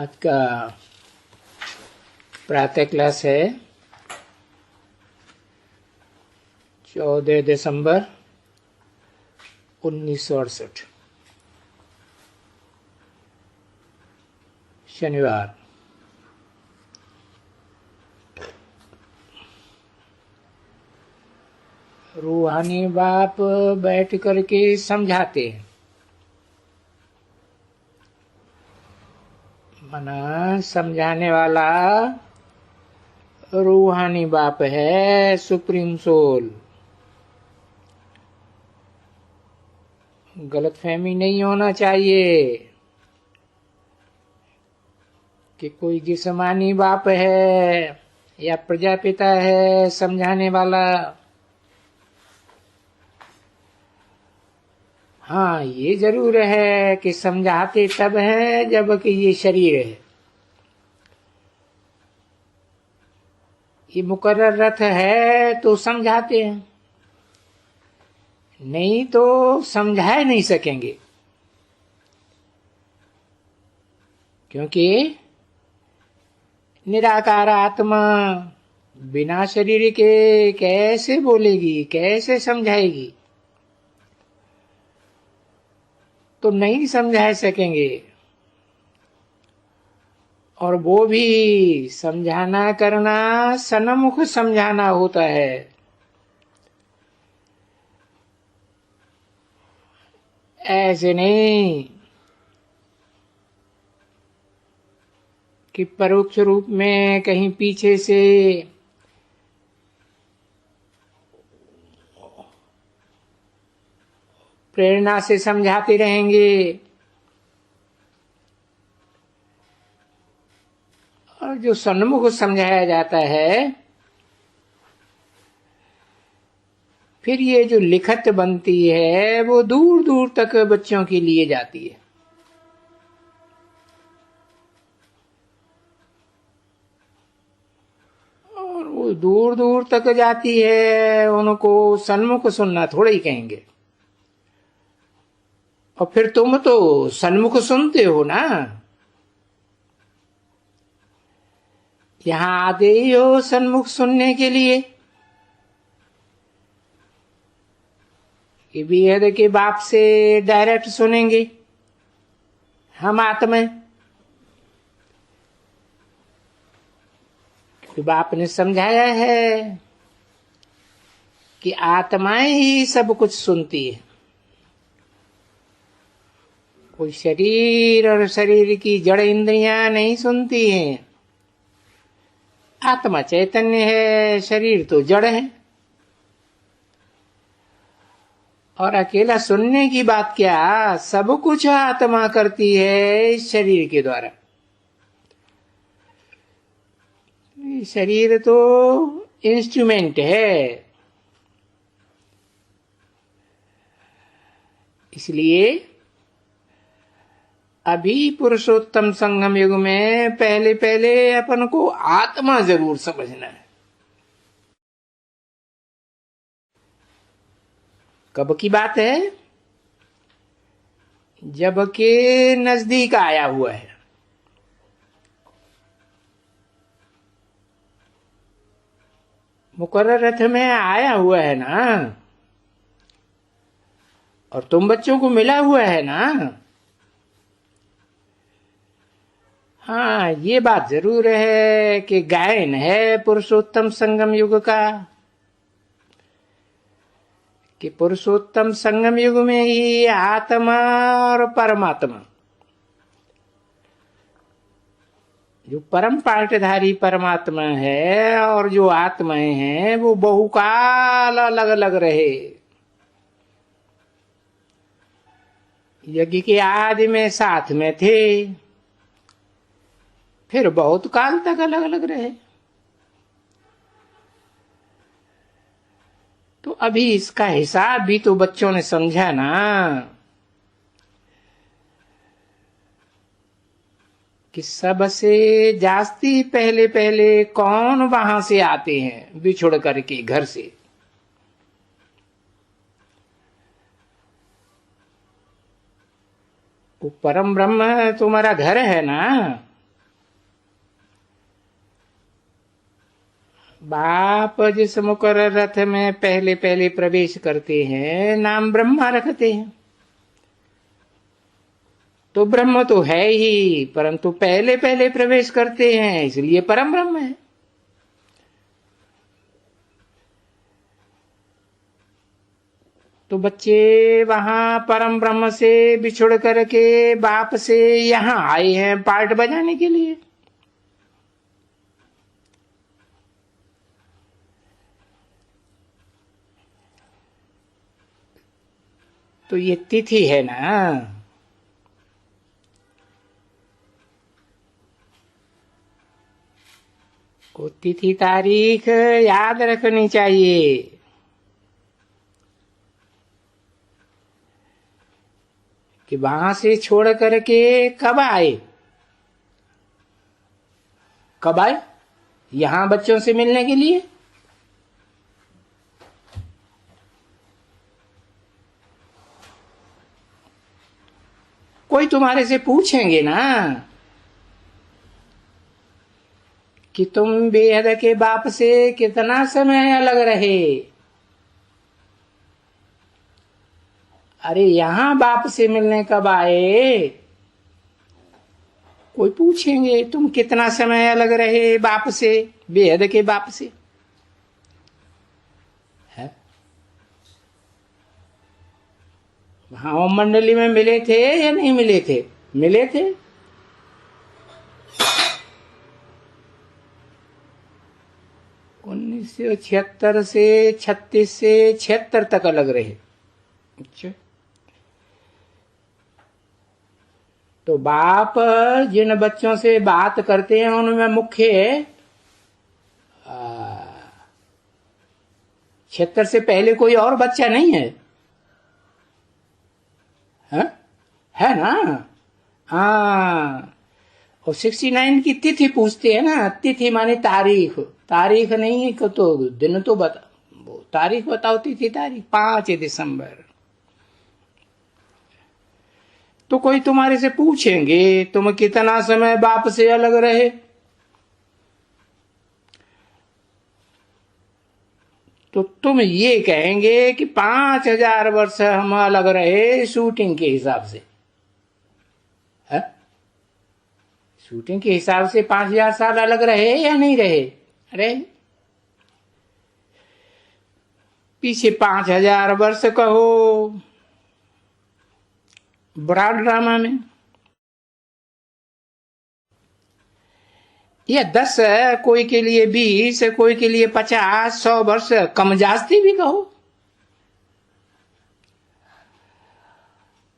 आज का प्रातः क्लास है 14 दिसंबर 1968 शनिवार। रूहानी बाप बैठ करके समझाते हैं। मना समझाने वाला रूहानी बाप है, सुप्रीम सोल। गलतफहमी नहीं होना चाहिए कि कोई जिस्मानी बाप है या प्रजापिता है समझाने वाला। हाँ, ये जरूर है कि समझाते तब है जबकि ये शरीर है। ये मुकर्रर रथ है तो समझाते हैं, नहीं तो समझा नहीं सकेंगे। क्योंकि निराकार आत्मा बिना शरीर के कैसे बोलेगी, कैसे समझाएगी? तो नहीं समझा सकेंगे। और वो भी समझाना करना सन्मुख समझाना होता है। ऐसे नहीं कि परोक्ष रूप में कहीं पीछे से प्रेरणा से समझाते रहेंगे। और जो सन्मुख समझाया जाता है, फिर ये जो लिखत बनती है वो दूर दूर तक बच्चों के लिए जाती है। और वो दूर दूर तक जाती है, उनको सन्मुख सुनना थोड़ा ही कहेंगे। और फिर तुम तो सन्मुख सुनते हो ना, यहां आते ही हो सन्मुख सुनने के लिए। कि बेहद के बाप से डायरेक्ट सुनेंगे हम आत्मा, क्योंकि बाप ने समझाया है कि आत्माएं ही सब कुछ सुनती है। कोई शरीर और शरीर की जड़ इंद्रियां नहीं सुनती हैं। आत्मा चैतन्य है, शरीर तो जड़ है। और अकेला सुनने की बात क्या, सब कुछ आत्मा करती है इस शरीर के द्वारा। शरीर तो इंस्ट्रूमेंट है। इसलिए अभी पुरुषोत्तम संगम युग में पहले पहले अपन को आत्मा जरूर समझना है। कब की बात है? जब के नजदीक आया हुआ है। मुकर्रर रथ में आया हुआ है ना, और तुम बच्चों को मिला हुआ है ना। हाँ, ये बात जरूर है कि गायन है पुरुषोत्तम संगम युग का, कि पुरुषोत्तम संगम युग में ही आत्मा और परमात्मा, जो परम पाठधारी परमात्मा है और जो आत्माएं हैं, वो बहुकाल अलग अलग रहे। यज्ञ के आदि में साथ में थे, फिर बहुत काल तक अलग अलग रहे। तो अभी इसका हिसाब भी तो बच्चों ने समझा ना, कि सबसे जास्ती पहले पहले कौन वहां से आते हैं बिछुड़ करके घर से। वो परम ब्रह्म तुम्हारा घर है ना, बाप जिस मुकर्रर रथ में पहले पहले प्रवेश करते हैं, नाम ब्रह्मा रखते हैं। तो ब्रह्म तो है ही, परंतु पहले पहले प्रवेश करते हैं, इसलिए परम ब्रह्म है। तो बच्चे वहां परम ब्रह्म से बिछुड़ करके बाप से यहां आए हैं पार्ट बजाने के लिए। तो ये तिथि है ना, वो तिथि तारीख याद रखनी चाहिए। कि वहां से छोड़ करके कब आए, कब आए यहां बच्चों से मिलने के लिए। कोई तुम्हारे से पूछेंगे ना कि तुम बेहद के बाप से कितना समय अलग रहे। अरे यहां बाप से मिलने कब आए, कोई पूछेंगे तुम कितना समय अलग रहे बाप से, बेहद के बाप से है। वहां ओम मंडली में मिले थे या नहीं मिले थे, मिले थे। 1976 से 36 से 76 तक अलग रहे। अच्छा, तो बाप जिन बच्चों से बात करते हैं उनमें मुख्य 76 से पहले कोई और बच्चा नहीं है, है ना। हाँ, और 69 की तिथि पूछते हैं ना, तिथि माने तारीख, तारीख नहीं है तो दिन तो बता, तारीख बताओ, तिथि तारीख 5 दिसंबर। तो कोई तुम्हारे से पूछेंगे तुम कितना समय बाप से अलग रहे, तो तुम ये कहेंगे कि 5000 वर्ष हम अलग रहे शूटिंग के हिसाब से है? शूटिंग के हिसाब से 5000 साल अलग रहे या नहीं रहे। अरे पीछे 5000 वर्ष कहो ब्रॉड ड्रामा में, या 10, कोई के लिए 20, कोई के लिए 50, 100 वर्ष कम जास्ती भी कहो।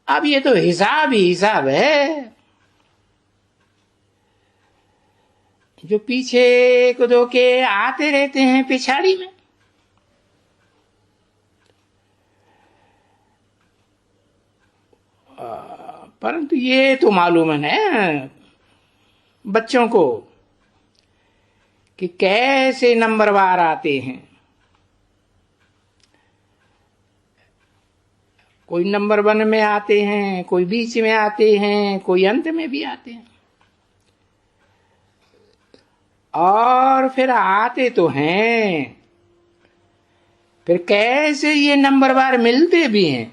अब ये तो हिसाब ही हिसाब है। जो पीछे कूदो के आते रहते हैं पिछाड़ी में, परंतु ये तो मालूम है ना बच्चों को कि कैसे नंबरवार आते हैं। कोई नंबर 1 में आते हैं, कोई बीच में आते हैं, कोई अंत में भी आते हैं, और फिर आते तो हैं, फिर कैसे ये नंबरवार मिलते भी हैं।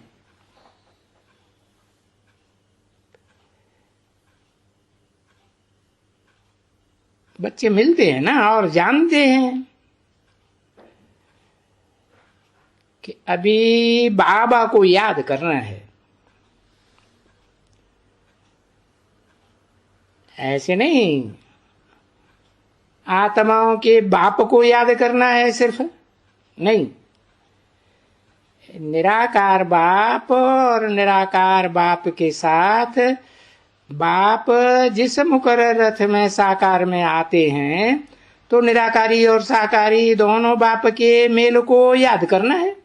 बच्चे मिलते हैं ना और जानते हैं कि अभी बाबा को याद करना है। ऐसे नहीं आत्माओं के बाप को याद करना है सिर्फ, नहीं, निराकार बाप और निराकार बाप के साथ बाप जिस मुकर्रर रथ में साकार में आते हैं, तो निराकारी और साकारी दोनों बाप के मेल को याद करना है।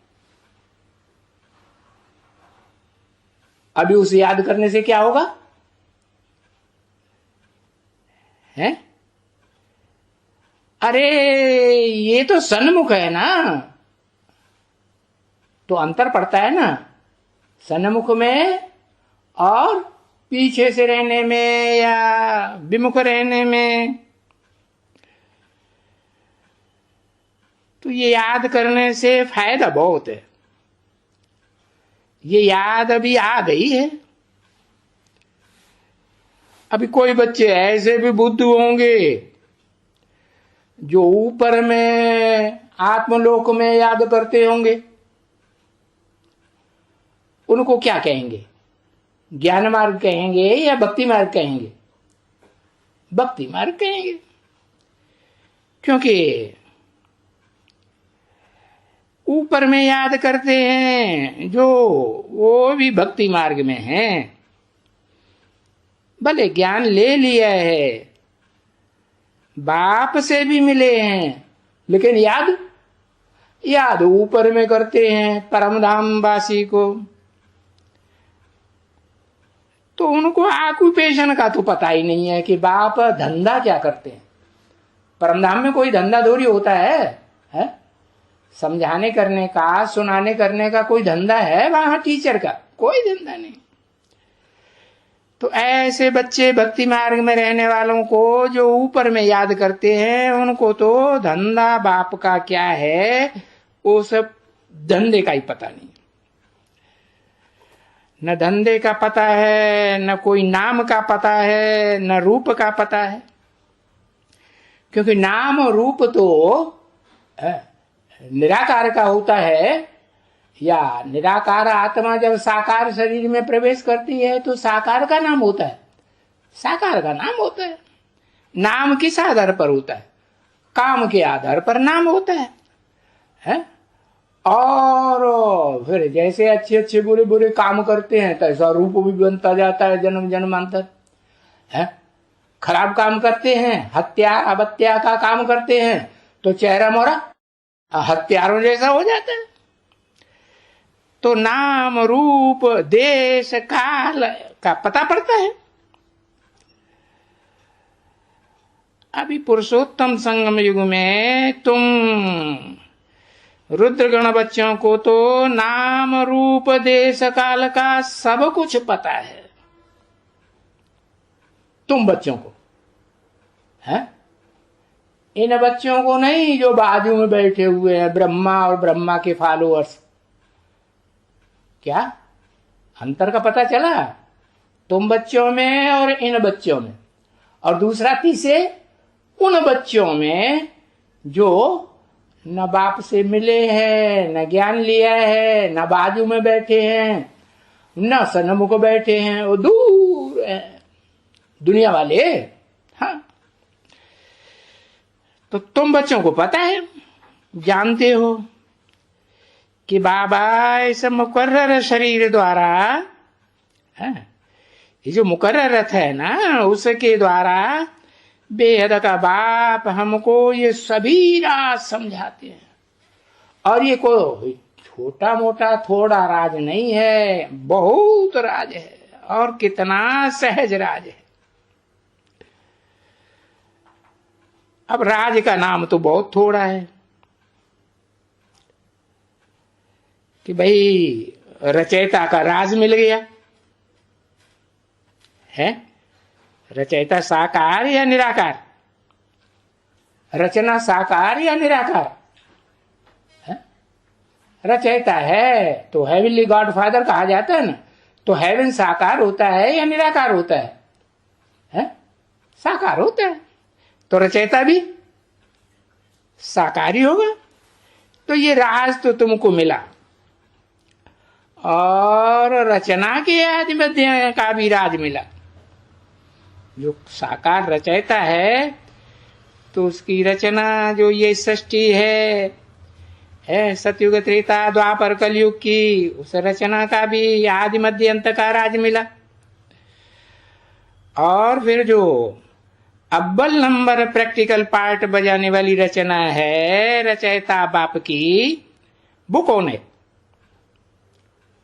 अभी उसे याद करने से क्या होगा है? अरे ये तो सन्मुख है ना, तो अंतर पड़ता है ना सन्मुख में और पीछे से रहने में या विमुख रहने में। तो ये याद करने से फायदा बहुत है। ये याद अभी आ गई है। अभी कोई बच्चे ऐसे भी बुद्धू होंगे जो ऊपर में आत्मलोक में याद करते होंगे। उनको क्या कहेंगे? ज्ञान मार्ग कहेंगे या भक्ति मार्ग कहेंगे? भक्ति मार्ग कहेंगे, क्योंकि ऊपर में याद करते हैं जो वो भी भक्ति मार्ग में हैं। भले ज्ञान ले लिया है, बाप से भी मिले हैं, लेकिन याद ऊपर में करते हैं परमधाम वासी को। तो उनको ऑक्यूपेशन का तो पता ही नहीं है कि बाप धंधा क्या करते हैं। परमधाम में कोई धंधा थोड़ी होता है? समझाने करने का, सुनाने करने का कोई धंधा है वहां? टीचर का कोई धंधा नहीं। तो ऐसे बच्चे भक्ति मार्ग में रहने वालों को जो ऊपर में याद करते हैं, उनको तो धंधा बाप का क्या है वो सब धंधे का ही पता नहीं। न धंधे का पता है, न कोई नाम का पता है, न रूप का पता है। क्योंकि नाम और रूप तो निराकार का होता है, या निराकार आत्मा जब साकार शरीर में प्रवेश करती है तो साकार का नाम होता है, साकार का नाम होता है। नाम किस आधार पर होता है? काम के आधार पर नाम होता है? और फिर जैसे अच्छे अच्छे बुरे बुरे काम करते हैं तो ऐसा रूप भी बनता जाता है जन्म जन्मांतर है। खराब काम करते हैं, हत्या अवत्या का काम करते हैं तो चेहरा मोरा हत्यारों जैसा हो जाता है। तो नाम रूप देश काल का पता पड़ता है। अभी पुरुषोत्तम संगम युग में तुम रुद्रगण बच्चों को तो नाम रूप देश काल का सब कुछ पता है। तुम बच्चों को है, इन बच्चों को नहीं जो बाजू में बैठे हुए हैं ब्रह्मा और ब्रह्मा के फॉलोअर्स। क्या अंतर का पता चला? तुम बच्चों में और इन बच्चों में, और दूसरा तीसरे उन बच्चों में जो न बाप से मिले हैं, न ज्ञान लिया है, न बाजू में बैठे हैं, न सन्मुख बैठे हैं, वो दूर है दुनिया वाले। हाँ, तो तुम बच्चों को पता है, जानते हो कि बाबा इस मुकर्रर शरीर द्वारा, ये जो मुकर्रर रथ है ना, उसके द्वारा बेहद का बाप हमको ये सभी राज समझाते हैं। और ये कोई छोटा मोटा थोड़ा राज नहीं है, बहुत राज है, और कितना सहज राज है। अब राज का नाम तो बहुत थोड़ा है कि भाई रचयिता का राज मिल गया है। रचयिता साकार या निराकार? रचना साकार या निराकार है? रचयिता है तो हेवनली गॉड फादर कहा जाता है ना। तो हेवन साकार होता है या निराकार होता है? साकार होता है। तो रचयिता भी साकार ही होगा। तो ये राज तो तुमको मिला, और रचना के आधिपत्य का भी राज मिला। जो साकार रचयिता है तो उसकी रचना जो ये सृष्टि है सतयुग त्रेता द्वापर कलयुग की, उस रचना का भी आदि मध्य अंत का राज मिला। और फिर जो अव्वल नंबर प्रैक्टिकल पार्ट बजाने वाली रचना है रचयिता बाप की, वो कौन है?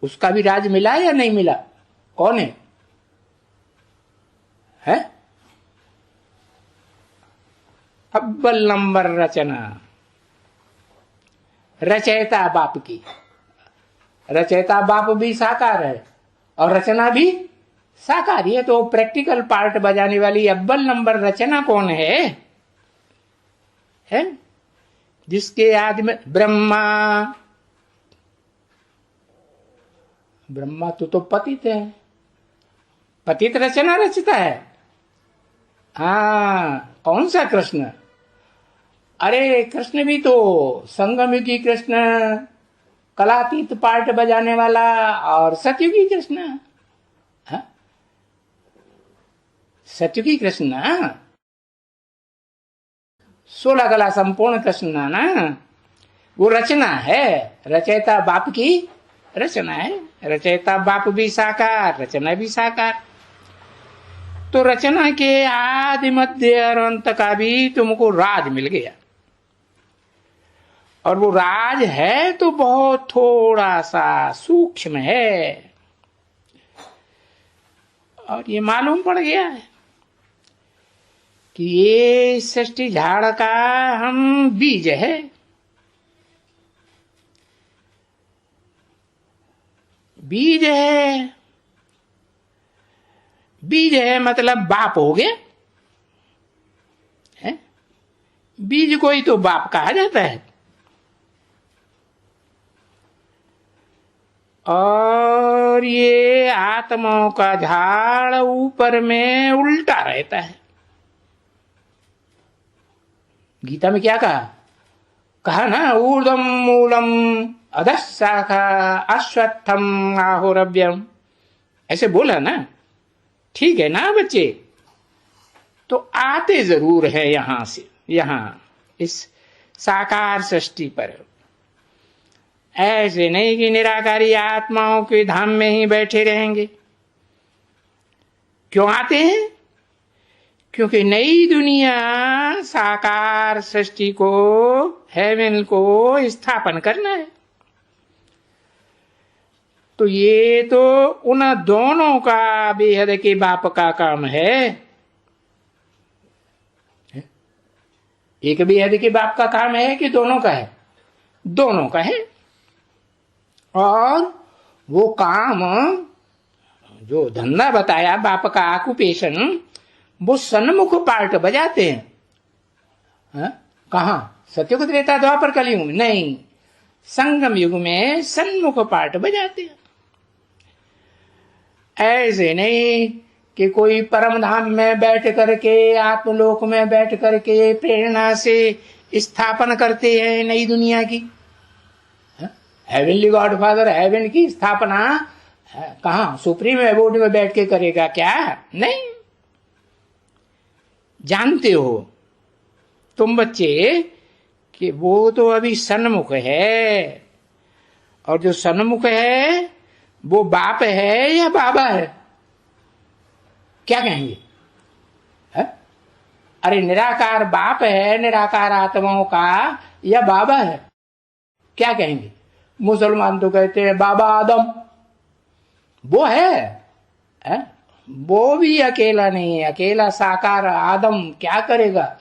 उसका भी राज मिला या नहीं मिला? कौन है? अव्वल नंबर रचना रचयिता बाप की। रचयिता बाप भी साकार है और रचना भी साकार है। तो प्रैक्टिकल पार्ट बजाने वाली अव्वल नंबर रचना कौन है? जिसके आदि में ब्रह्मा, ब्रह्मा तो पतित है, पतित रचना रचता है। हाँ, कौन सा कृष्ण? अरे कृष्ण भी तो संगमयुगी कृष्ण, कलातीत पार्ट बजाने वाला, और सतयुगी कृष्ण। हाँ? सतयुगी कृष्ण ना, 16 कला संपूर्ण कृष्ण ना, वो रचना है। रचयिता बाप की रचना है। रचयिता बाप भी साकार, रचना भी साकार। तो रचना के आदि मध्य और अंत का भी तुमको राज मिल गया। और वो राज है तो बहुत थोड़ा सा सूक्ष्म है, और ये मालूम पड़ गया है कि ये सृष्टि झाड़ का हम बीज है। बीज है, बीज है मतलब बाप हो गया है? बीज को ही तो बाप कहा जाता है। और ये आत्माओं का झाड़ ऊपर में उल्टा रहता है। गीता में क्या कहा? कहा ना, ऊर्ध्वं मूलम अधः शाखा अश्वत्थम आहोरव्यम, ऐसे बोला ना। ठीक है ना बच्चे? तो आते जरूर है यहां से, यहां इस साकार सृष्टि पर। ऐसे नहीं कि निराकारी आत्माओं के धाम में ही बैठे रहेंगे। क्यों आते हैं? क्योंकि नई दुनिया साकार सृष्टि को, हेवन को स्थापन करना है। तो ये तो उन दोनों का बेहद के बाप का काम है। एक बेहद के बाप का काम है कि दोनों का है? दोनों का है। और वो काम, जो धंधा बताया बाप का ऑक्यूपेशन, वो सन्मुख पार्ट बजाते हैं। कहा? सत्ययुग त्रेता द्वापर कलयुग में नहीं, संगम युग में सन्मुख पार्ट बजाते हैं। ऐसे नहीं कि कोई परम धाम में बैठ करके, आत्मलोक में बैठ करके प्रेरणा से स्थापना करते हैं नई दुनिया की। हेवनली गॉडफादर हेवन की स्थापना कहां? सुप्रीम एबोर्ड में बैठ के करेगा क्या? नहीं। जानते हो तुम बच्चे कि वो तो अभी सन्मुख है, और जो सन्मुख है वो बाप है या बाबा है? क्या कहेंगे? है? अरे निराकार बाप है निराकार आत्माओं का, या बाबा है? क्या कहेंगे? मुसलमान तो कहते हैं बाबा आदम। वो है? वो भी अकेला नहीं है, अकेला साकार आदम क्या करेगा?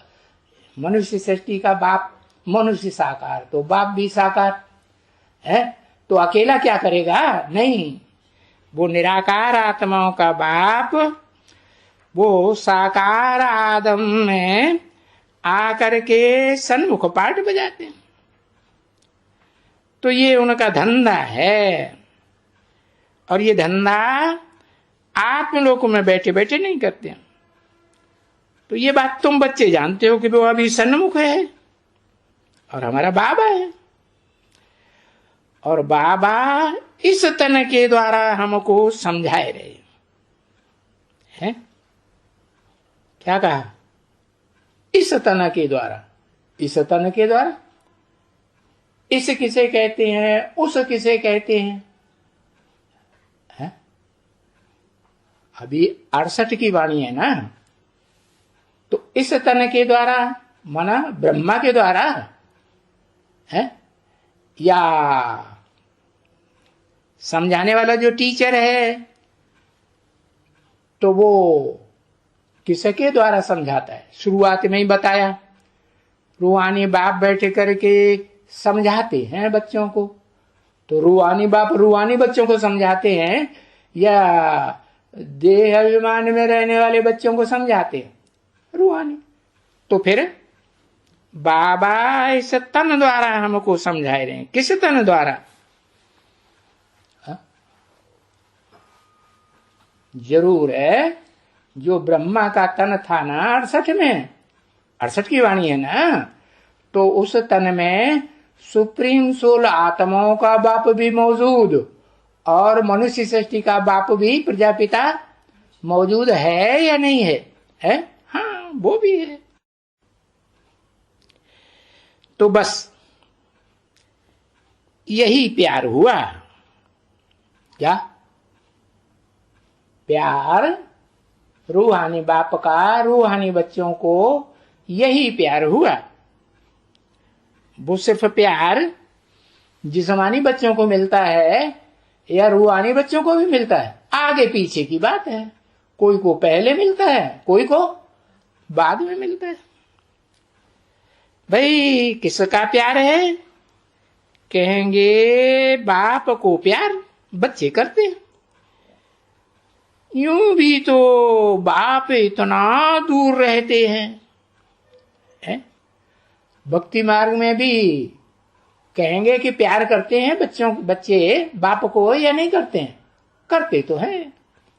मनुष्य सृष्टि का बाप मनुष्य साकार, तो बाप भी साकार है, तो अकेला क्या करेगा? नहीं, वो निराकार आत्माओं का बाप वो साकार आदम में आकर के सन्मुख पाठ बजाते हैं। तो ये उनका धंधा है, और ये धंधा आत्मलोक में बैठे बैठे नहीं करते। तो ये बात तुम बच्चे जानते हो कि वो अभी सन्मुख है और हमारा बाबा है, और बाबा इस तन के द्वारा हमको समझाए रहे हैं। क्या कहा? इस तन के द्वारा। इस तन के द्वारा इस किसे कहते हैं, उस किसे कहते हैं? अभी 68 की वाणी है ना, तो इस तन के द्वारा माना ब्रह्मा के द्वारा है, या समझाने वाला जो टीचर है तो वो किसके द्वारा समझाता है? शुरुआत में ही बताया, रूहानी बाप बैठे करके समझाते हैं बच्चों को। तो रूहानी बाप रूहानी बच्चों को समझाते हैं, या देह अभिमान में रहने वाले बच्चों को समझाते हैं? रूहानी। तो फिर बाबा इस तन द्वारा हमको समझा रहे हैं। किस तन द्वारा? जरूर है, जो ब्रह्मा का तन था ना 68 में, 68 की वाणी है ना, तो उस तन में सुप्रीम सोल आत्माओं का बाप भी मौजूद और मनुष्य सृष्टि का बाप भी प्रजापिता मौजूद है या नहीं है? है, हाँ, वो भी है। तो बस यही प्यार हुआ। क्या प्यार? रूहानी बाप का रूहानी बच्चों को यही प्यार हुआ। वो सिर्फ प्यार जिस्मानी बच्चों को मिलता है या रूहानी बच्चों को भी मिलता है, आगे पीछे की बात है। कोई को पहले मिलता है, कोई को बाद में मिलता है। भाई किसका प्यार है? कहेंगे बाप को प्यार बच्चे करते हैं। यूं भी तो बाप इतना दूर रहते हैं, है? भक्ति मार्ग में भी कहेंगे कि प्यार करते हैं बच्चे बाप को या नहीं करते हैं? करते तो हैं,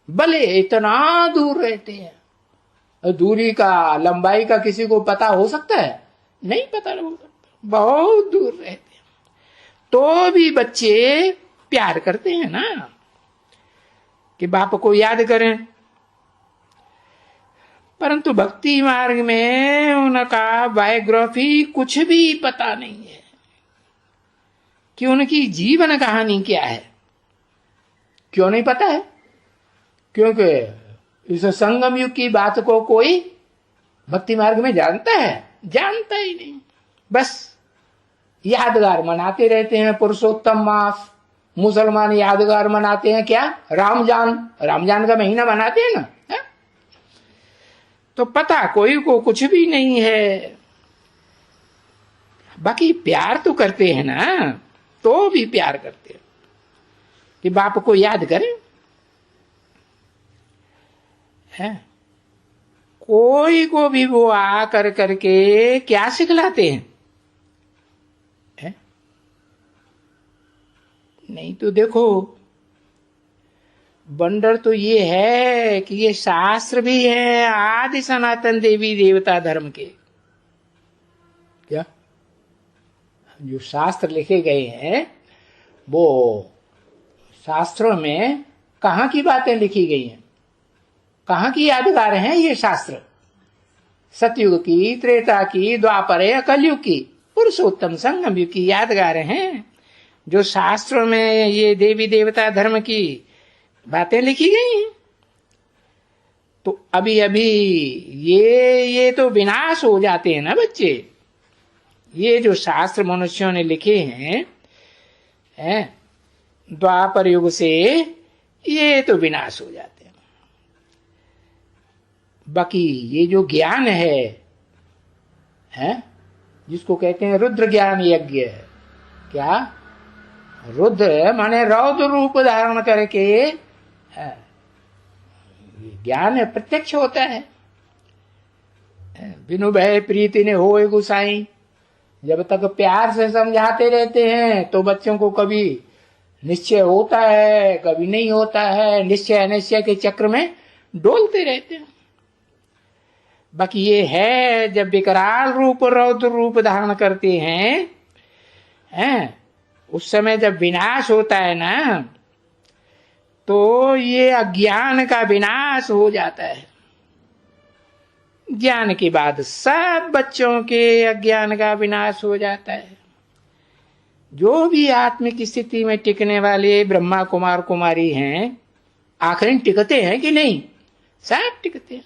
भले इतना दूर रहते हैं। दूरी का, लंबाई का किसी को पता हो सकता है? नहीं पता हो सकता, बहुत दूर रहते हैं, तो भी बच्चे प्यार करते हैं ना, कि बाप को याद करें। परंतु भक्ति मार्ग में उनका बायोग्राफी कुछ भी पता नहीं है कि उनकी जीवन कहानी क्या है। क्यों नहीं पता है? क्योंकि इस संगम युग की बात को कोई भक्ति मार्ग में जानता है? जानता ही नहीं। बस यादगार मनाते रहते हैं। पुरुषोत्तम मास मुसलमान यादगार मनाते हैं, क्या? रमजान का महीना मनाते हैं ना, है? तो पता कोई को कुछ भी नहीं है। बाकी प्यार तो करते हैं ना, तो भी प्यार करते हैं कि बाप को याद करें, है? कोई को भी वो आ कर करके क्या सिखलाते हैं, है? नहीं तो देखो, बंडर तो ये है कि ये शास्त्र भी है आदि सनातन देवी देवता धर्म के। क्या जो शास्त्र लिखे गए हैं वो शास्त्रों में कहाँ की बातें लिखी गई हैं? कहाँ की यादगार हैं ये शास्त्र? सतयुग की, त्रेता की, द्वापर या कलयुग की, पुरुषोत्तम संगम युग की यादगार हैं। जो शास्त्रों में ये देवी देवता धर्म की बातें लिखी गई हैं, तो अभी अभी ये तो विनाश हो जाते हैं ना बच्चे। ये जो शास्त्र मनुष्यों ने लिखे हैं द्वापर युग से, ये तो विनाश हो जाते हैं। बाकी ये जो ज्ञान है जिसको कहते हैं रुद्र ज्ञान यज्ञ, क्या? रुद्र माने रौद्र रूप धारण करके ज्ञान प्रत्यक्ष होता है। बिनु भय प्रीति ने होए गुसाई, जब तक प्यार से समझाते रहते हैं तो बच्चों को कभी निश्चय होता है, कभी नहीं होता है। निश्चय अनिश्चय के चक्र में डोलते रहते हैं। बाकी ये है जब विकराल रूप रौद्र रूप धारण करते हैं उस समय जब विनाश होता है ना, तो ये अज्ञान का विनाश हो जाता है। ज्ञान के बाद सब बच्चों के अज्ञान का विनाश हो जाता है। जो भी आत्मिक स्थिति में टिकने वाले ब्रह्मा कुमार कुमारी हैं, आखिर टिकते हैं कि नहीं? सब टिकते हैं।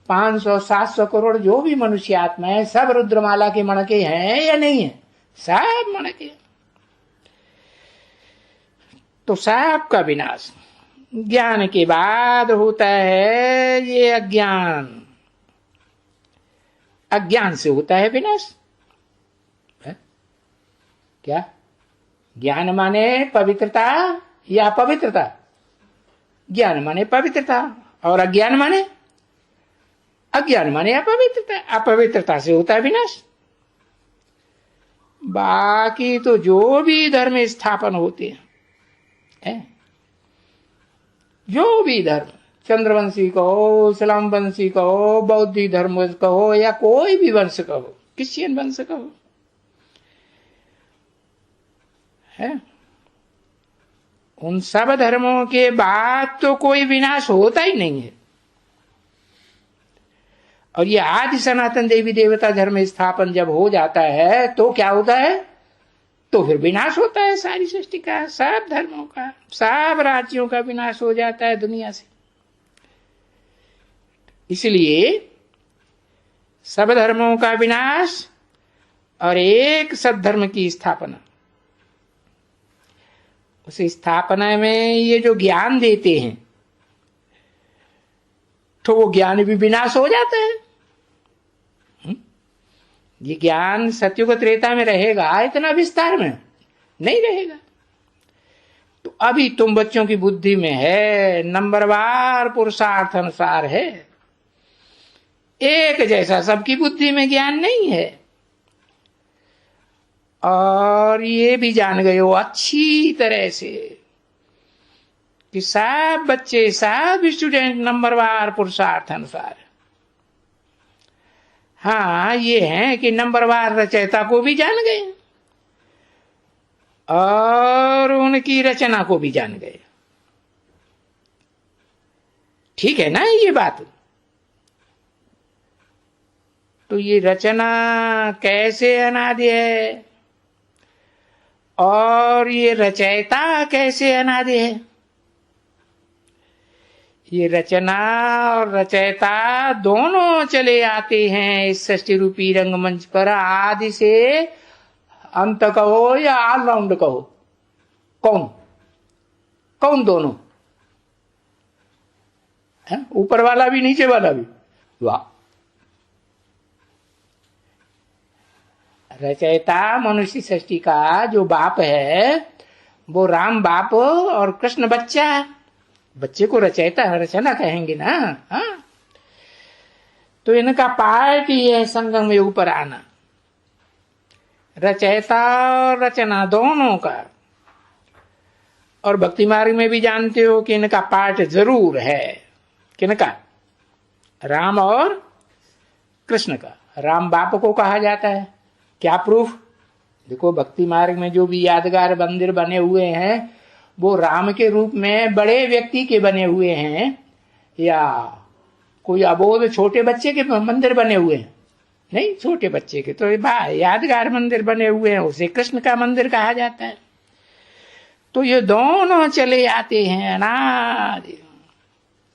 500-700 करोड़ जो भी मनुष्य आत्मा है, सब रुद्रमाला के मणके हैं या नहीं है? सब मणके। तो सब का विनाश ज्ञान के बाद होता है। ये अज्ञान से होता है विनाश। क्या? ज्ञान माने पवित्रता या अपवित्रता? ज्ञान माने पवित्रता और अज्ञान माने अपवित्रता। अपवित्रता से होता है विनाश। बाकी तो जो भी धर्म स्थापन होते हैं, जो भी धर्म, चंद्रवंशी कहो, इस्लाम वंशी कहो, बौद्ध धर्म कहो, या कोई भी वंश कहो, क्रिश्चियन वंश कहो, है, उन सब धर्मों के बाद तो कोई विनाश होता ही नहीं है। और ये आदि सनातन देवी देवता धर्म स्थापन जब हो जाता है तो क्या होता है? तो फिर विनाश होता है सारी सृष्टि का, सब धर्मों का, सब राज्यों का विनाश हो जाता है दुनिया से। इसलिए सब धर्मों का विनाश और एक सद्धर्म की स्थापना। उस स्थापना में ये जो ज्ञान देते हैं तो वो ज्ञान भी विनाश हो जाता है। ये ज्ञान सत्युग त्रेता में रहेगा, इतना विस्तार में नहीं रहेगा। तो अभी तुम बच्चों की बुद्धि में है, नंबरवार पुरुषार्थ अनुसार है, एक जैसा सबकी बुद्धि में ज्ञान नहीं है। और ये भी जान गए हो अच्छी तरह से कि सब बच्चे, सब स्टूडेंट नंबरवार पुरुषार्थ अनुसार। हाँ, ये है कि नंबरवार रचयिता को भी जान गए और उनकी रचना को भी जान गए। ठीक है ना ये बात? तो ये रचना कैसे अनादि है और ये रचयिता कैसे अनादि है? ये रचना और रचयिता दोनों चले आते हैं इस सृष्टि रूपी रंगमंच पर, आदि से अंत कहो या ऑलराउंड कहो। कौन कौन? दोनों है, ऊपर वाला भी नीचे वाला भी। वाह! रचयिता मनुष्य सृष्टि का जो बाप है वो राम बाप और कृष्ण बच्चा। बच्चे को रचयिता रचना कहेंगे ना। हाँ, तो इनका पार्ट ही है संगम योग पर आना, रचयिता और रचना दोनों का। और भक्ति मार्ग में भी जानते हो कि इनका पार्ट जरूर है। किनका? राम और कृष्ण का। राम बाप को कहा जाता है। क्या प्रूफ? देखो भक्ति मार्ग में जो भी यादगार मंदिर बने हुए हैं वो राम के रूप में बड़े व्यक्ति के बने हुए हैं या कोई अबोध छोटे बच्चे के मंदिर बने हुए हैं? नहीं, छोटे बच्चे के। तो यादगार मंदिर बने हुए हैं, उसे कृष्ण का मंदिर कहा जाता है। तो ये दोनों चले आते हैं अनादि,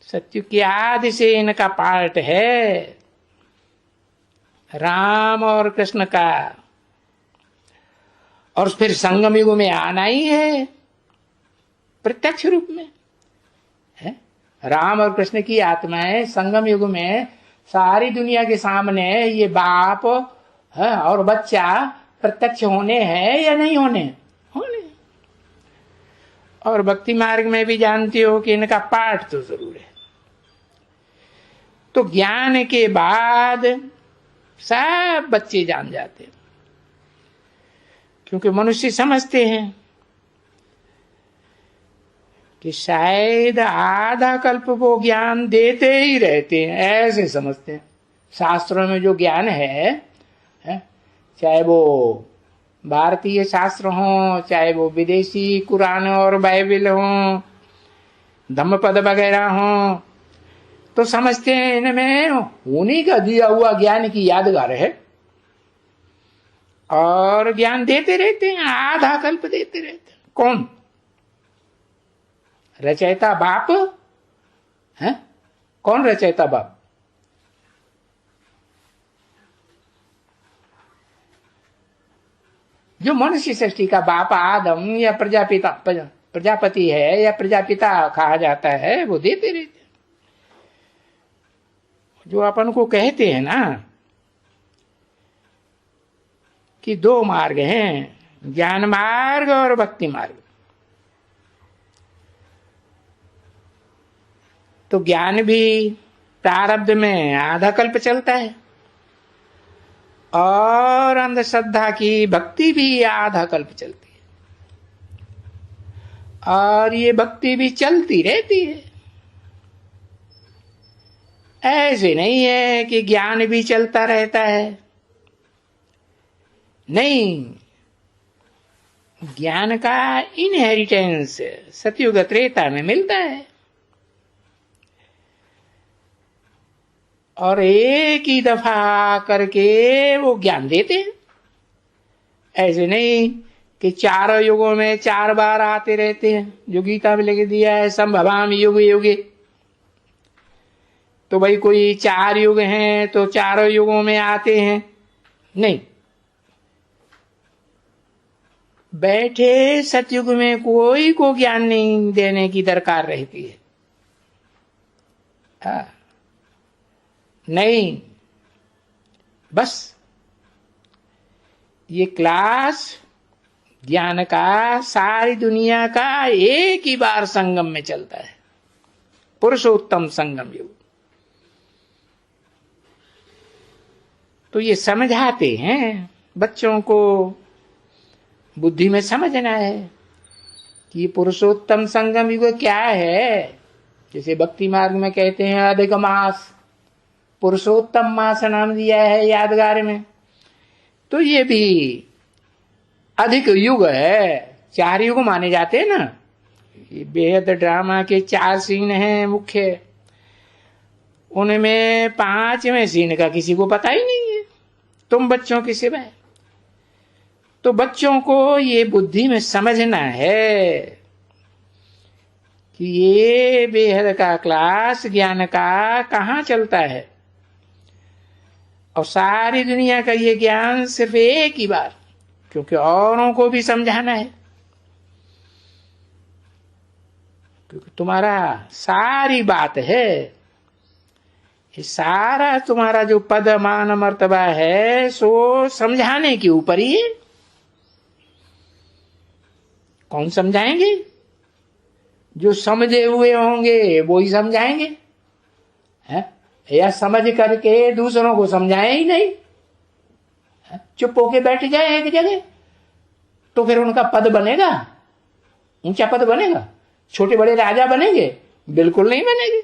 सत्य की आदि से इनका पार्ट है, राम और कृष्ण का। और फिर संगम युग में आना ही है प्रत्यक्ष रूप में है। राम और कृष्ण की आत्माएं संगम युग में सारी दुनिया के सामने ये बाप है और बच्चा प्रत्यक्ष होने हैं या नहीं होने? होने। और भक्ति मार्ग में भी जानते हो कि इनका पाठ तो जरूर है। तो ज्ञान के बाद सब बच्चे जान जाते हैं, क्योंकि मनुष्य समझते हैं कि शायद आधा कल्प वो ज्ञान देते ही रहते हैं, ऐसे समझते हैं। शास्त्रों में जो ज्ञान है चाहे वो भारतीय शास्त्र हो, चाहे वो विदेशी कुरान और बाइबल हो, धम्मपद वगैरह हो, तो समझते हैं इनमें उन्हीं का दिया हुआ ज्ञान की यादगार है और ज्ञान देते रहते हैं, आधा कल्प देते रहते हैं। कौन? रचयिता बाप है। कौन रचयिता बाप? जो मनुष्य सृष्टि का बाप आदम या प्रजापति है या प्रजापिता कहा जाता है, वो देते रहते। जो अपन को कहते हैं ना कि दो मार्ग हैं, ज्ञान मार्ग और भक्ति मार्ग। तो ज्ञान भी प्रारब्ध में आधा कल्प चलता है और अंधश्रद्धा की भक्ति भी आधा कल्प चलती है, और ये भक्ति भी चलती रहती है। ऐसे नहीं है कि ज्ञान भी चलता रहता है, नहीं। ज्ञान का इनहेरिटेंस सतयुग त्रेता में मिलता है, और एक ही दफा करके वो ज्ञान देते हैं। ऐसे नहीं कि चारों युगों में 4 बार आते रहते हैं, जो गीता में लिख दिया है संभवामि युगे युगे। तो भाई कोई 4 युग हैं तो चारों युगों में आते हैं, नहीं। बैठे सतयुग में कोई को ज्ञान नहीं देने की दरकार रहती है, नहीं। बस ये क्लास ज्ञान का सारी दुनिया का एक ही बार संगम में चलता है, पुरुषोत्तम संगम युग। तो ये समझाते हैं बच्चों को, बुद्धि में समझना है कि पुरुषोत्तम संगम युग क्या है। जैसे भक्ति मार्ग में कहते हैं अधिक मास, पुरुषोत्तम मास नाम दिया है यादगार में। तो ये भी अधिक युग है, 4 युग माने जाते हैं ना। ये बेहद ड्रामा के 4 सीन हैं मुख्य, उनमें 5वें सीन का किसी को पता ही नहीं है, तुम बच्चों के सिवाय। तो बच्चों को ये बुद्धि में समझना है कि ये बेहद का क्लास ज्ञान का कहाँ चलता है, और सारी दुनिया का ये ज्ञान सिर्फ एक ही बार, क्योंकि औरों को भी समझाना है। क्योंकि तुम्हारा सारी बात है, ये सारा तुम्हारा जो पद मान मर्तबा है सो समझाने के ऊपर ही है। कौन समझाएंगे? जो समझे हुए होंगे वो ही समझाएंगे, है? या समझ करके दूसरों को समझाए ही नहीं, चुप होके बैठ जाए एक जगह, तो फिर उनका पद बनेगा, ऊंचा पद बनेगा, छोटे बड़े राजा बनेंगे? बिल्कुल नहीं बनेंगे।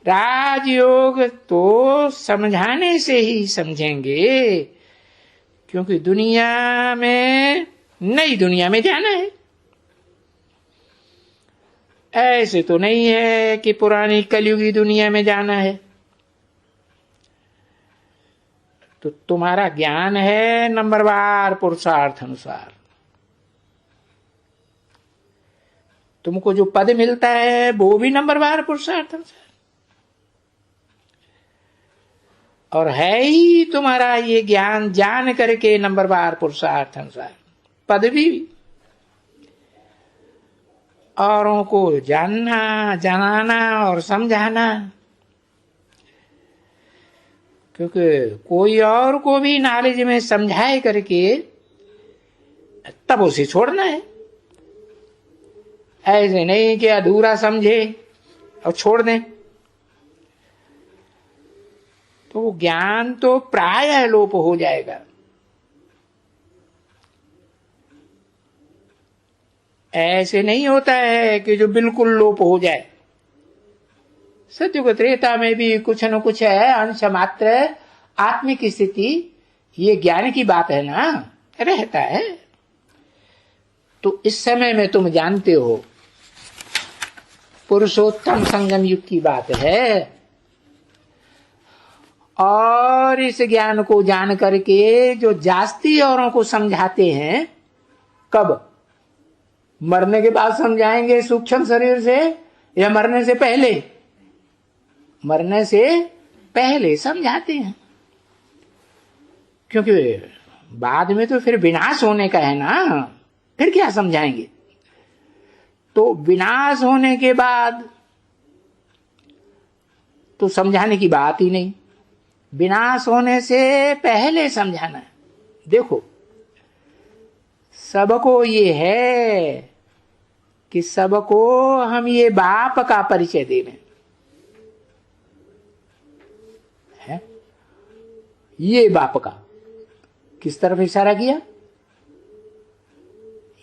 राजयोग तो समझाने से ही समझेंगे, क्योंकि दुनिया में, नई दुनिया में जाना है। ऐसे तो नहीं है कि पुरानी कलयुगी दुनिया में जाना है। तो तुम्हारा ज्ञान है नंबरवार पुरुषार्थ अनुसार। तुमको जो पद मिलता है वो भी नंबरवार पुरुषार्थ अनुसार, और है ही तुम्हारा ये ज्ञान जान करके नंबरवार पुरुषार्थ अनुसार पद भी। औरों को जानना, जनाना और समझाना, क्योंकि कोई और को भी नॉलेज में समझाए करके तब उसे छोड़ना है। ऐसे नहीं कि अधूरा समझे और छोड़ दें, तो वो ज्ञान तो प्रायः लोप हो जाएगा। ऐसे नहीं होता है कि जो बिल्कुल लोप हो जाए। सत्युग त्रेता में भी कुछ न कुछ है, अंश मात्र आत्मिक स्थिति, ये ज्ञान की बात है ना, रहता है। तो इस समय में तुम जानते हो पुरुषोत्तम संगम युग की बात है, और इस ज्ञान को जान करके जो जास्ती औरों को समझाते हैं, कब? मरने के बाद समझाएंगे सूक्ष्म शरीर से, या मरने से पहले? मरने से पहले समझाते हैं, क्योंकि बाद में तो फिर विनाश होने का है ना, फिर क्या समझाएंगे? तो विनाश होने के बाद तो समझाने की बात ही नहीं, विनाश होने से पहले समझाना है। देखो, सबको ये है कि सबको हम ये बाप का परिचय दे रहे हैं, ये बाप का, किस तरफ इशारा किया?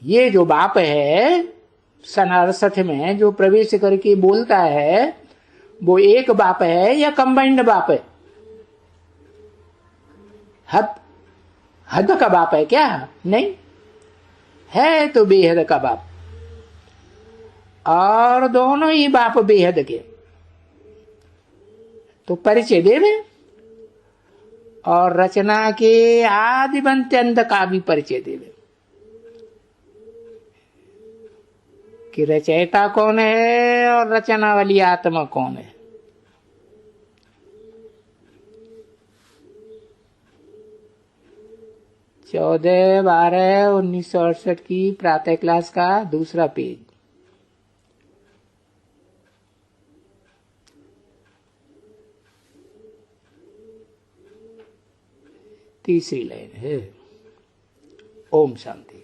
ये जो बाप है सनारसठ में जो प्रवेश करके बोलता है, वो एक बाप है या कंबाइंड बाप है? हद का बाप है क्या? नहीं है, तो बेहद का बाप। और दोनों ही बाप बेहद के, तो परिचय देवे। और रचना के आदि अंत का भी परिचय देवे कि रचयिता कौन है और रचना वाली आत्मा कौन है। चौदह 12/1968 की प्रातः क्लास का दूसरा पेज, तीसरी लाइन है। ओम शांति।